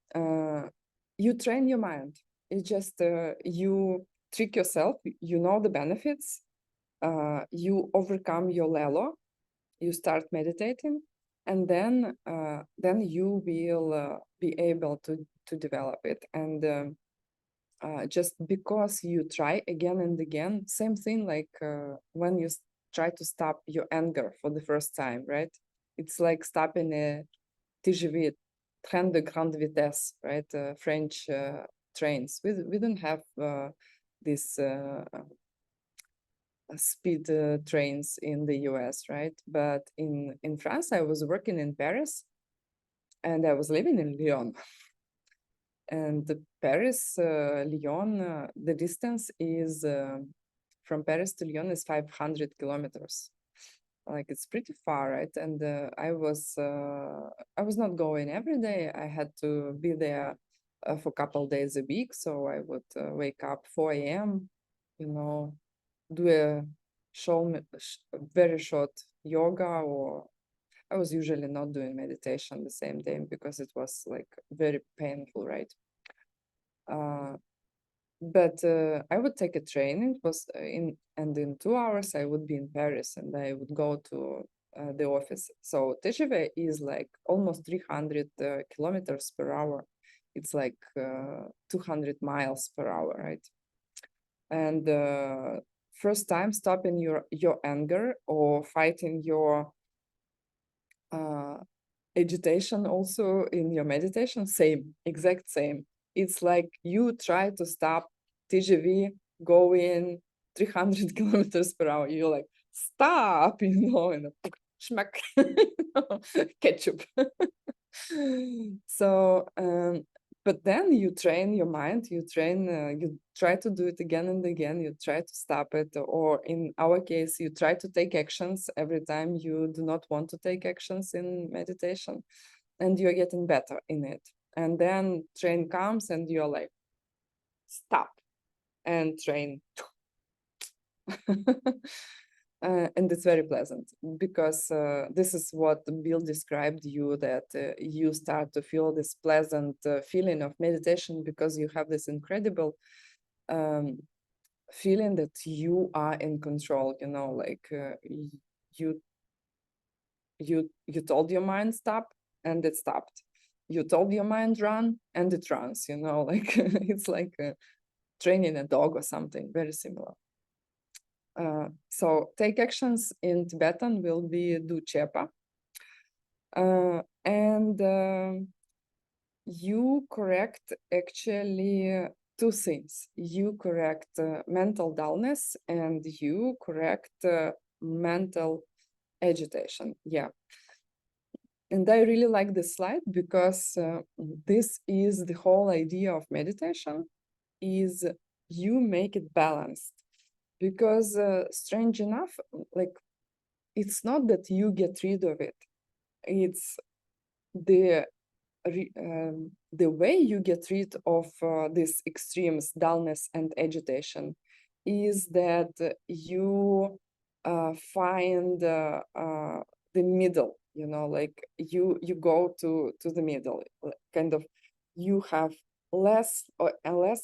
you train your mind. It's just you trick yourself. You know the benefits. You overcome your lelo. You start meditating, and then you will be able to develop it. And just because you try again and again, same thing like when you try to stop your anger for the first time, right? It's like stopping a TGV, train de grande vitesse, right? French trains. We don't have this speed trains in the US, right? But in France, I was working in Paris, and I was living in Lyon. And the Paris, Lyon, the distance is from Paris to Lyon is 500 kilometers. Like it's pretty far, right? And I was not going every day. I had to be there for a couple days a week. So I would wake up 4 a.m., you know, do a very short yoga, or I was usually not doing meditation the same day because it was like very painful, right? But I would take a train. It was in 2 hours I would be in Paris, and I would go to the office. So TGV is like almost 300 kilometers per hour. It's like 200 miles per hour, right? And first time stopping your anger or fighting your agitation also in your meditation, same, exact same. It's like you try to stop TGV going 300 kilometers per hour. You're like, stop, you know, and schmack, ketchup. So, but then you train your mind, you try to do it again and again, you try to stop it, or in our case, you try to take actions every time you do not want to take actions in meditation, and you're getting better in it. And then train comes and you're like, stop, and train. And it's very pleasant, because this is what Bill described you, that you start to feel this pleasant feeling of meditation, because you have this incredible feeling that you are in control, you know, like you told your mind stop, and it stopped. You told your mind run, and it runs, you know, like it's like training a dog or something very similar. So take actions in Tibetan will be do chepa. And you correct actually two things. You correct mental dullness, and you correct mental agitation. Yeah. And I really like this slide, because this is the whole idea of meditation, is you make it balanced. Because strange enough, like it's not that you get rid of it, it's the the way you get rid of these extremes, dullness and agitation, is that you find the middle, you know, like you go to the middle, kind of, you have less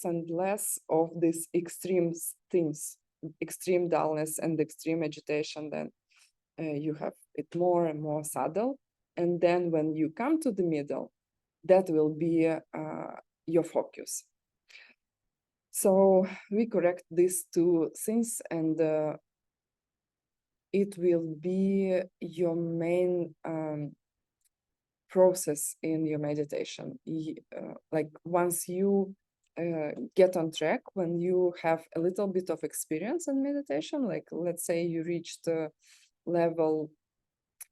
and less of these extreme things, extreme dullness and extreme agitation. Then you have it more and more subtle, and then when you come to the middle, that will be your focus. So we correct these two things, and it will be your main process in your meditation. Like once you get on track, when you have a little bit of experience in meditation, like let's say you reached level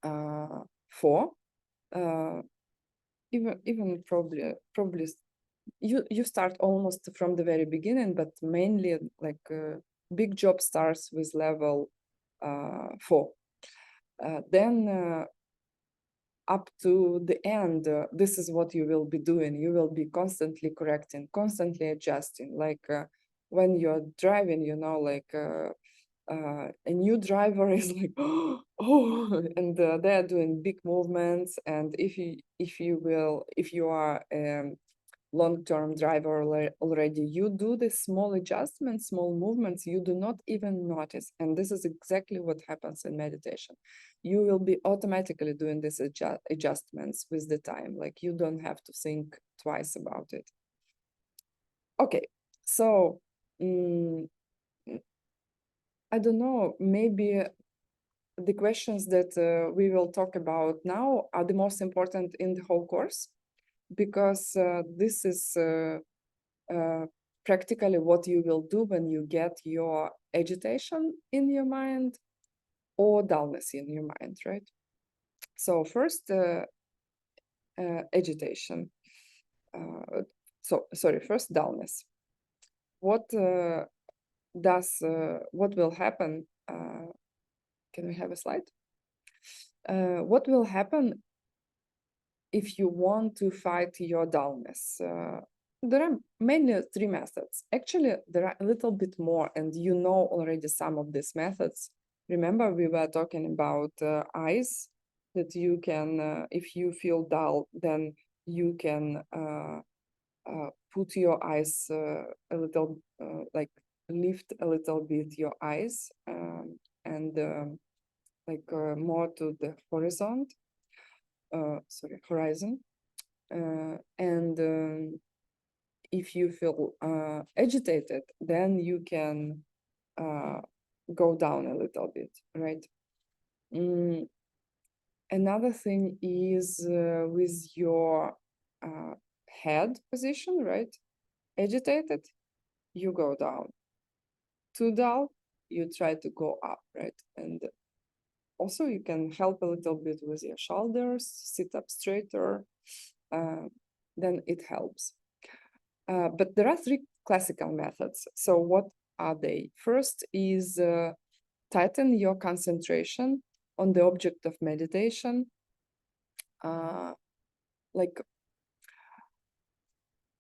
4, even probably you start almost from the very beginning, but mainly like big job starts with level 4. Then up to the end, this is what you will be doing. You will be constantly correcting, constantly adjusting. Like when you're driving, you know, like a new driver is like, oh, and they are doing big movements. And if you are long-term driver already, you do the small adjustments, small movements, you do not even notice. And this is exactly what happens in meditation. You will be automatically doing these adjustments with the time. Like you don't have to think twice about it. Okay, so I don't know, maybe the questions that we will talk about now are the most important in the whole course, because this is practically what you will do when you get your agitation in your mind or dullness in your mind, right? So first, agitation. First dullness. What will happen? Can we have a slide? What will happen if you want to fight your dullness? There are mainly 3 methods. Actually, there are a little bit more, and you know already some of these methods. Remember, we were talking about eyes, that you can, if you feel dull, then you can put your eyes a little, like lift a little bit your eyes, and more to the horizon. And if you feel agitated, then you can go down a little bit, right? Another thing is with your head position, right? Agitated, you go down. Too dull, you try to go up, right? And also you can help a little bit with your shoulders, sit up straighter, then it helps. But there are 3 classical methods. So what are they? First is tighten your concentration on the object of meditation. Like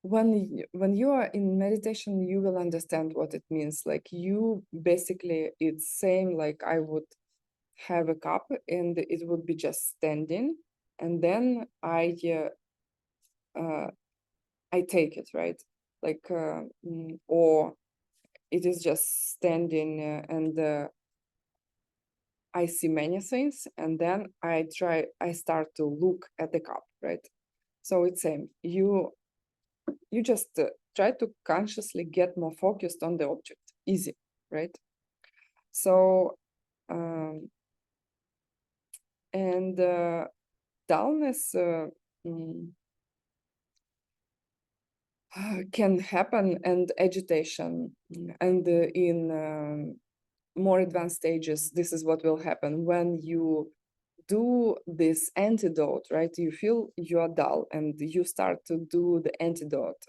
when you are in meditation, you will understand what it means. Like you basically, it's same like I would have a cup and it would be just standing, and then I take it, right? Like or it is just standing and I see many things, and then I start to look at the cup, right? So it's same. You just try to consciously get more focused on the object. Easy, right? So and dullness can happen, and agitation, and in more advanced stages, this is what will happen when you do this antidote, right? You feel you're dull and you start to do the antidote,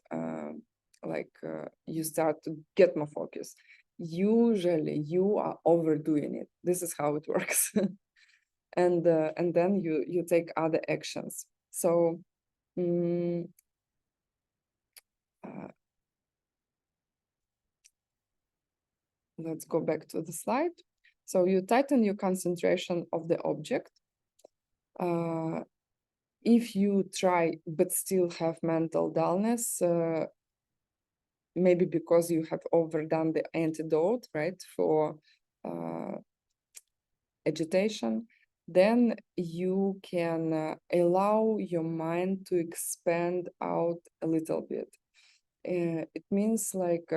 you start to get more focus. Usually you are overdoing it. This is how it works. And then you take other actions. So let's go back to the slide. So you tighten your concentration of the object. If you try but still have mental dullness, maybe because you have overdone the antidote, right, for agitation, then you can allow your mind to expand out a little bit. It means like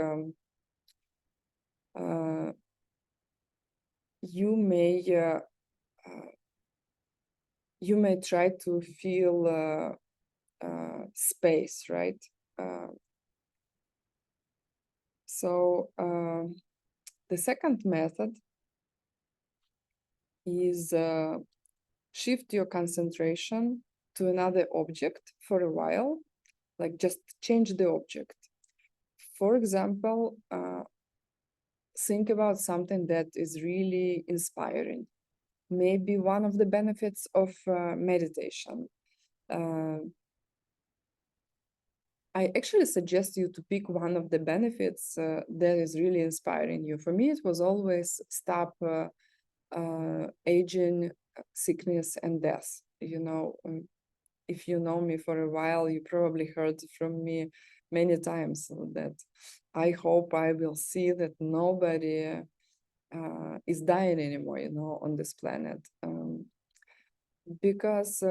you may try to feel space, right? So the second method is shift your concentration to another object for a while, like just change the object. For example, think about something that is really inspiring. Maybe one of the benefits of meditation. I actually suggest you to pick one of the benefits that is really inspiring you. For me, it was always stop aging, sickness, and death. If you know me for a while, you probably heard from me many times that I hope I will see that nobody is dying anymore, on this planet. Because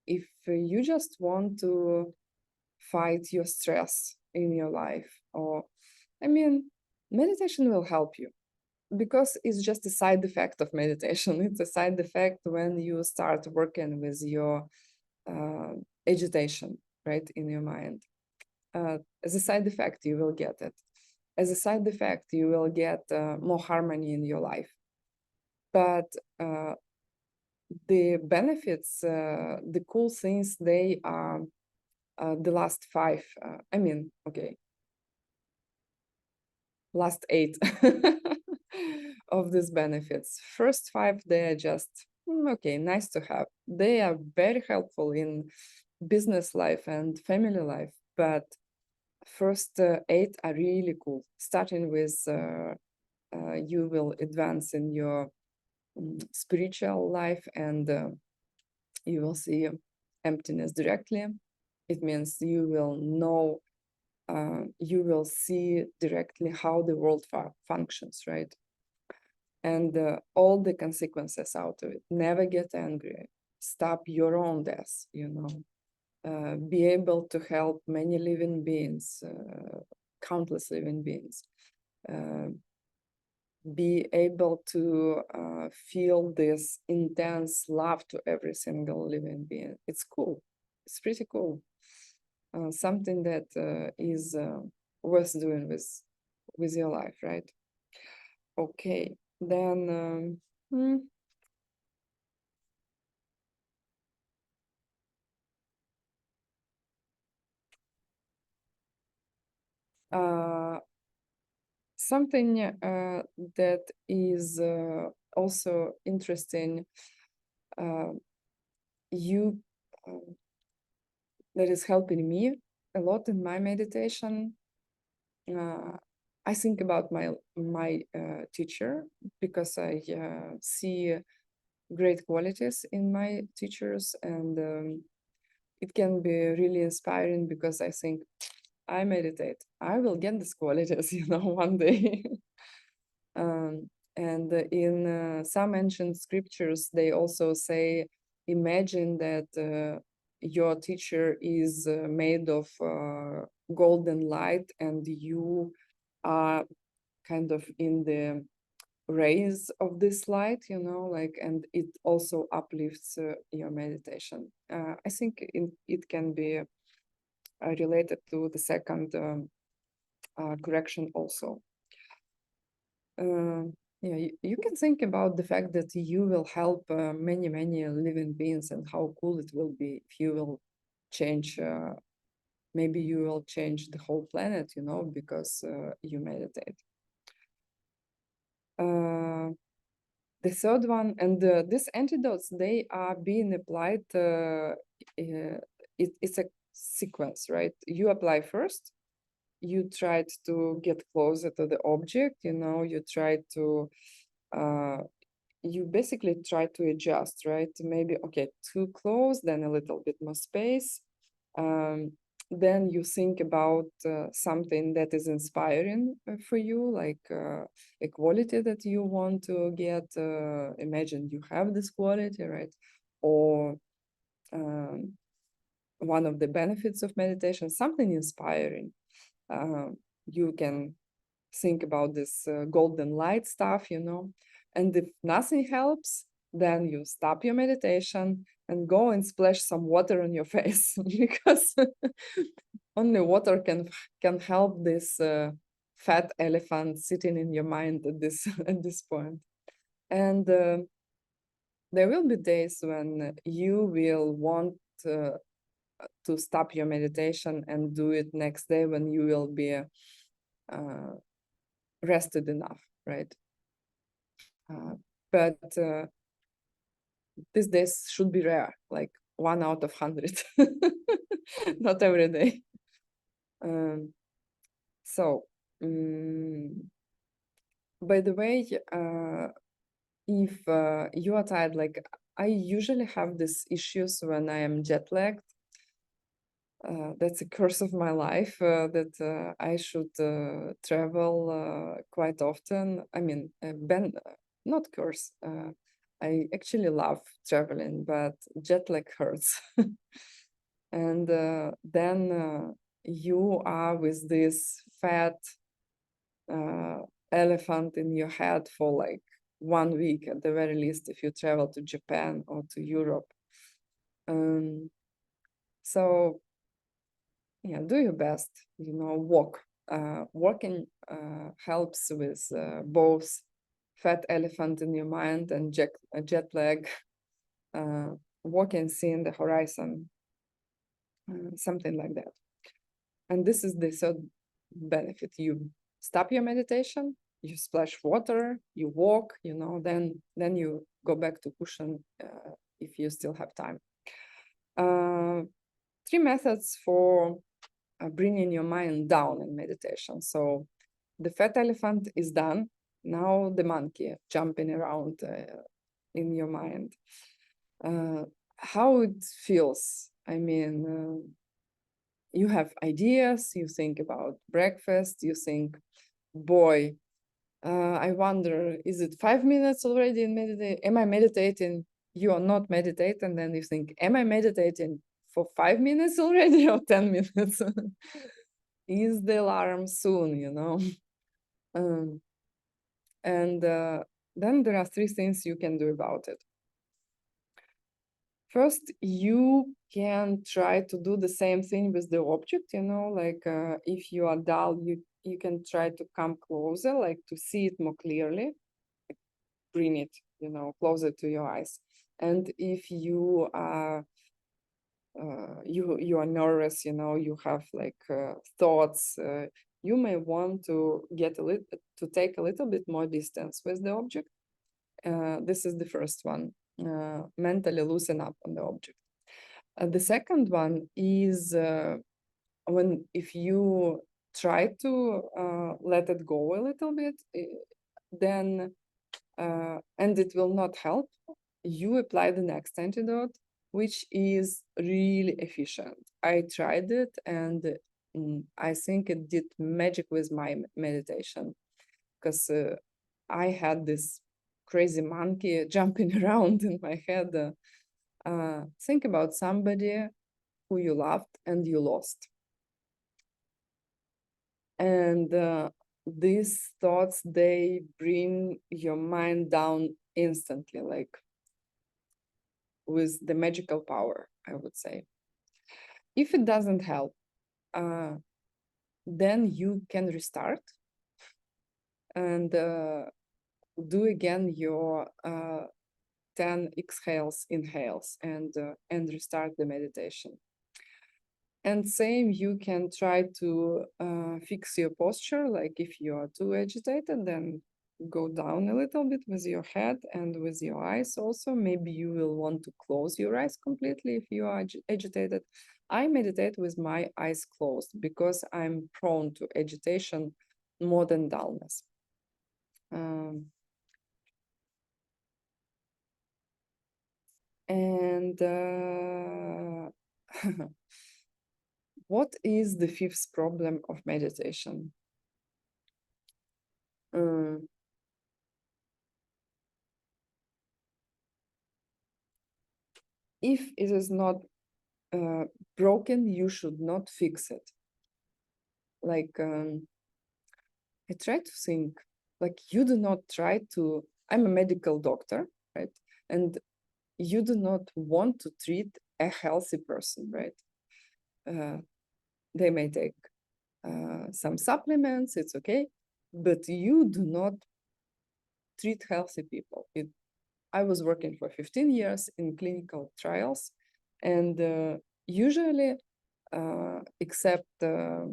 if you just want to fight your stress in your life, meditation will help you, because it's just a side effect of meditation. It's a side effect when you start working with your agitation, right, in your mind. As a side effect, you will get it. As a side effect, you will get more harmony in your life. But the benefits, the cool things, they are the last five, last 8 of these benefits. First 5, they are just, okay, nice to have. They are very helpful in business life and family life, but first 8 are really cool. Starting with you will advance in your spiritual life, and you will see emptiness directly. It means you will know, you will see directly how the world functions, right? And all the consequences out of it. Never get angry. Stop your own death, be able to help many living beings, countless living beings. Be able to feel this intense love to every single living being. It's cool. It's pretty cool. Something that is worth doing with your life, right? Okay, then something that is also interesting, that is helping me a lot in my meditation. I think about my teacher, because I see great qualities in my teachers, and it can be really inspiring, because I think I meditate, I will get these qualities, one day. And in some ancient scriptures, they also say, imagine that your teacher is made of golden light, and you are kind of in the rays of this light, and it also uplifts your meditation. I think it can be related to the second correction also. Yeah, you can think about the fact that you will help many living beings, and how cool it will be if you will change, maybe you will change the whole planet, because you meditate. The third one, and these antidotes, they are being applied, it's a sequence, right? You apply first, you tried to get closer to the object, you know, you tried to, you basically try to adjust, right? Maybe, okay, too close, then a little bit more space. Then you think about something that is inspiring for you, like a quality that you want to get. Imagine you have this quality, right? Or one of the benefits of meditation, something inspiring. You can think about this golden light stuff, you know. And if nothing helps, then you stop your meditation and go and splash some water on your face, because only water can help this fat elephant sitting in your mind at this at this point. And there will be days when you will want to stop your meditation and do it next day when you will be rested enough, right? But these days should be rare, like 1 out of 100, not every day. So, by the way, if you are tired, like I usually have these issues when I am jet lagged. That's a curse of my life, that I should travel quite often. I mean, not curse. I actually love traveling, but jet lag hurts. And then you are with this fat elephant in your head for like 1 week at the very least, if you travel to Japan or to Europe. So yeah, do your best, you know, walk. Walking helps with both fat elephant in your mind and jet lag. Walking, seeing the horizon, something like that. And this is the third benefit. You stop your meditation, you splash water, you walk, you know, then you go back to cushion if you still have time. 3 methods for bringing your mind down in meditation. So the fat elephant is done. Now the monkey jumping around in your mind. How it feels. I mean, you have ideas, you think about breakfast, you think, boy, I wonder, is it 5 minutes already in meditation? Am I meditating? You are not meditating. Then you think, am I meditating for 5 minutes already or 10 minutes? Is the alarm soon, you know? And then there are 3 things you can do about it. First, you can try to do the same thing with the object, you know, like if you are dull, you can try to come closer, like to see it more clearly, like bring it, you know, closer to your eyes. And if you are you are nervous, you know, you have like thoughts, you may want to take a little bit more distance with the object. This is the first one. Mentally loosen up on the object. The second one is if you try to let it go a little bit, then and it will not help, you apply the next antidote, which is really efficient. I tried it and I think it did magic with my meditation, because I had this crazy monkey jumping around in my head. Think about somebody who you loved and you lost. And these thoughts, they bring your mind down instantly, like with the magical power, I would say. If it doesn't help, then you can restart and do again your 10 exhales, inhales, and restart the meditation. And same, you can try to fix your posture, like if you are too agitated, then go down a little bit with your head and with your eyes also. Maybe you will want to close your eyes completely if you are agitated. I meditate with my eyes closed because I'm prone to agitation more than dullness. What is the fifth problem of meditation? If it is not broken, you should not fix it. Like, I try to think, like, you do not try to, I'm a medical doctor, right? And you do not want to treat a healthy person, right? They may take some supplements, it's okay, but you do not treat healthy people. I was working for 15 years in clinical trials, and usually, except there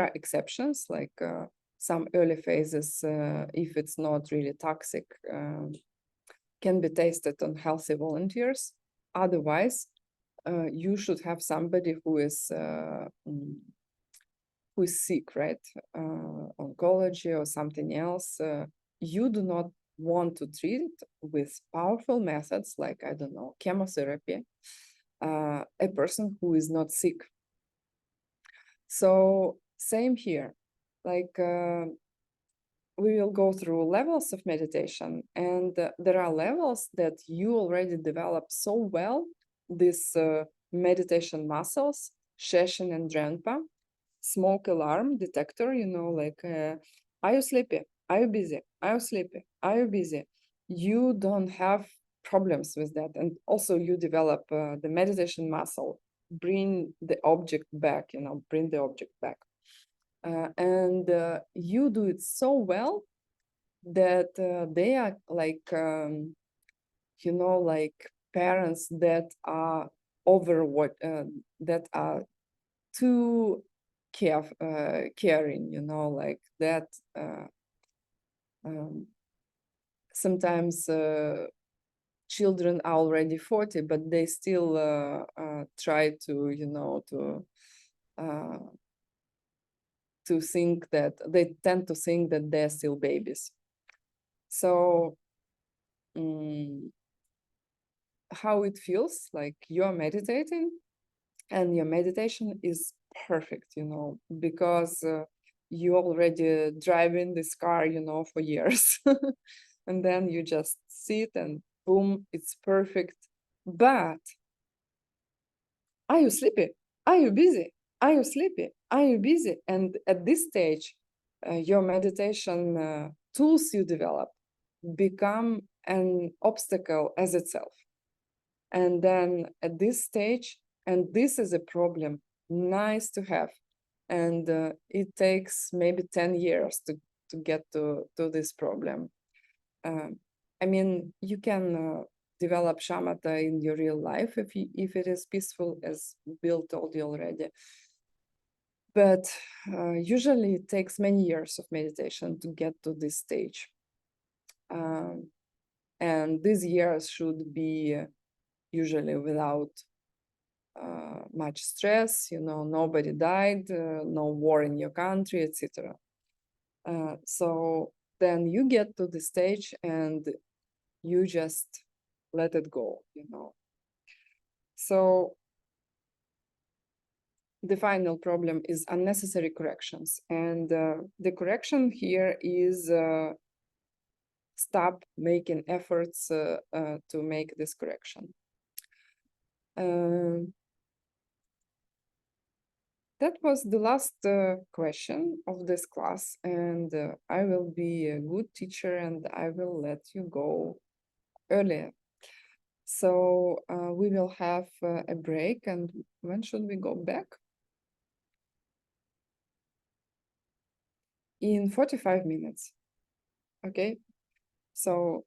are exceptions, like some early phases, if it's not really toxic, can be tested on healthy volunteers. Otherwise, you should have somebody who is sick, right? Oncology or something else. You do not want to treat it with powerful methods like, I don't know, chemotherapy, a person who is not sick. So same here, like we will go through levels of meditation, and there are levels that you already developed so well, these meditation muscles, Sheshin and Drenpa, smoke alarm detector, you know, like, are you sleepy? Are you busy? Are you sleepy? Are you busy? You don't have problems with that. And also you develop the meditation muscle, bring the object back, you know, bring the object back. And you do it so well that they are like, you know, like parents that are that are too caring, you know, like that. Sometimes children are already 40, but they still try to, you know, to think that they tend to think that they're still babies. So how it feels like you're meditating, and your meditation is perfect, you know, because you already driving this car, you know, for years. And then you just sit and boom, it's perfect. But are you sleepy? Are you busy? Are you sleepy? Are you busy? And at this stage, your meditation tools you develop become an obstacle as itself. And then at this stage, and this is a problem, nice to have. And it takes maybe 10 years to get to this problem. I mean, you can develop shamatha in your real life if it is peaceful, as Bill told you already. But usually it takes many years of meditation to get to this stage. And these years should be usually without much stress, you know, nobody died, no war in your country, etc. So then you get to the stage and you just let it go, you know. So the final problem is unnecessary corrections. And the correction here is stop making efforts to make this correction. That was the last question of this class, and I will be a good teacher and I will let you go earlier. So we will have a break, and when should we go back? In 45 minutes. Okay, so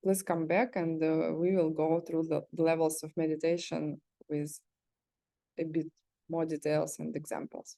let's come back, and we will go through the levels of meditation with a bit more details and examples.